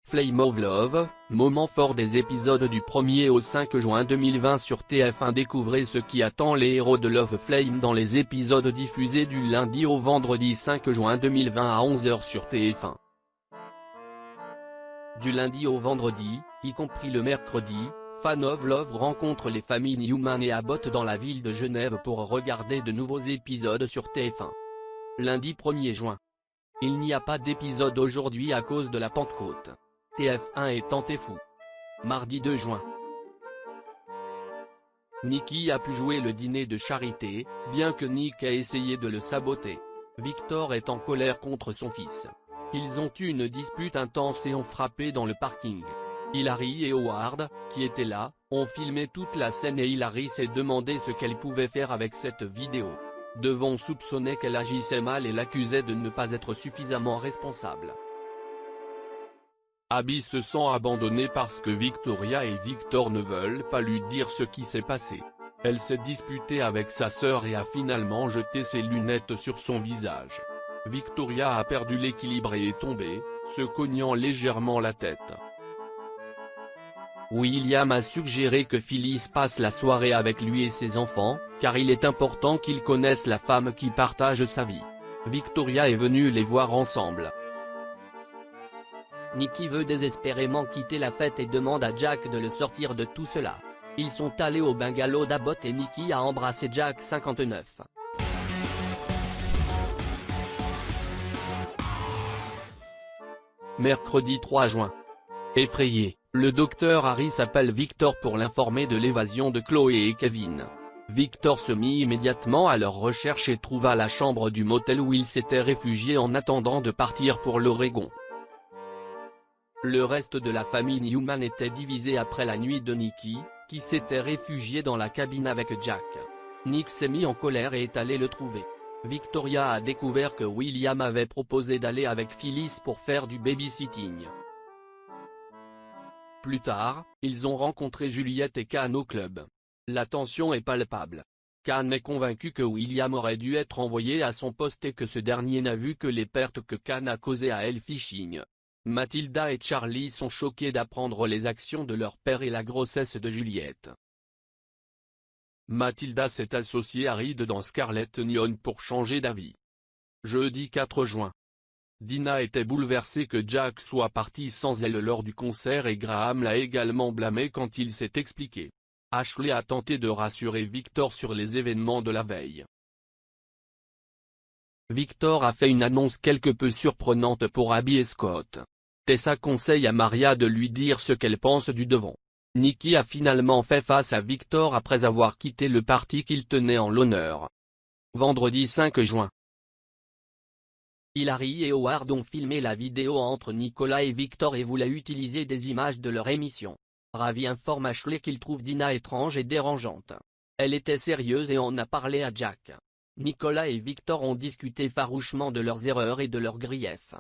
Flame of Love, moment fort des épisodes du 1er au 5 juin 2020 sur TF1. Découvrez ce qui attend les héros de Love Flame dans les épisodes diffusés du lundi au vendredi 5 juin 2020 à 11 h sur TF1. Du lundi au vendredi, y compris le mercredi, Fan of Love rencontre les familles Newman et Abbott dans la ville de Genève pour regarder de nouveaux épisodes sur TF1. Lundi 1er juin. Il n'y a pas d'épisode aujourd'hui à cause de la Pentecôte. TF1 est tenté fou. Mardi 2 juin. Nikki a pu jouer le dîner de charité, bien que Nick ait essayé de le saboter. Victor est en colère contre son fils. Ils ont eu une dispute intense et ont frappé dans le parking. Hilary et Howard, qui étaient là, ont filmé toute la scène et Hilary s'est demandé ce qu'elle pouvait faire avec cette vidéo. Devon soupçonnait qu'elle agissait mal et l'accusait de ne pas être suffisamment responsable. Abby se sent abandonnée parce que Victoria et Victor ne veulent pas lui dire ce qui s'est passé. Elle s'est disputée avec sa sœur et a finalement jeté ses lunettes sur son visage. Victoria a perdu l'équilibre et est tombée, se cognant légèrement la tête. William a suggéré que Phyllis passe la soirée avec lui et ses enfants, car il est important qu'ils connaissent la femme qui partage sa vie. Victoria est venue les voir ensemble. Nikki veut désespérément quitter la fête et demande à Jack de le sortir de tout cela. Ils sont allés au bungalow d'Abbott et Nikki a embrassé Jack 59. Mercredi 3 juin. Effrayé, le docteur Harris appelle Victor pour l'informer de l'évasion de Chloé et Kevin. Victor se mit immédiatement à leur recherche et trouva la chambre du motel où ils s'étaient réfugiés en attendant de partir pour l'Oregon. Le reste de la famille Newman était divisé après la nuit de Nikki, qui s'était réfugié dans la cabine avec Jack. Nick s'est mis en colère et est allé le trouver. Victoria a découvert que William avait proposé d'aller avec Phyllis pour faire du babysitting. Plus tard, ils ont rencontré Juliette et Khan au club. La tension est palpable. Khan est convaincu que William aurait dû être envoyé à son poste et que ce dernier n'a vu que les pertes que Khan a causées à Elle Fishing. Mathilda et Charlie sont choqués d'apprendre les actions de leur père et la grossesse de Juliette. Mathilda s'est associée à Reed dans Scarlet Neon pour changer d'avis. Jeudi 4 juin. Dina était bouleversée que Jack soit parti sans elle lors du concert et Graham l'a également blâmé quand il s'est expliqué. Ashley a tenté de rassurer Victor sur les événements de la veille. Victor a fait une annonce quelque peu surprenante pour Abby et Scott. Tessa conseille à Maria de lui dire ce qu'elle pense du Devon. Nikki a finalement fait face à Victor après avoir quitté le parti qu'il tenait en l'honneur. Vendredi 5 juin. Hilary et Howard ont filmé la vidéo entre Nicolas et Victor et voulaient utiliser des images de leur émission. Ravi informe Ashley qu'il trouve Dina étrange et dérangeante. Elle était sérieuse et en a parlé à Jack. Nicolas et Victor ont discuté farouchement de leurs erreurs et de leurs griefs.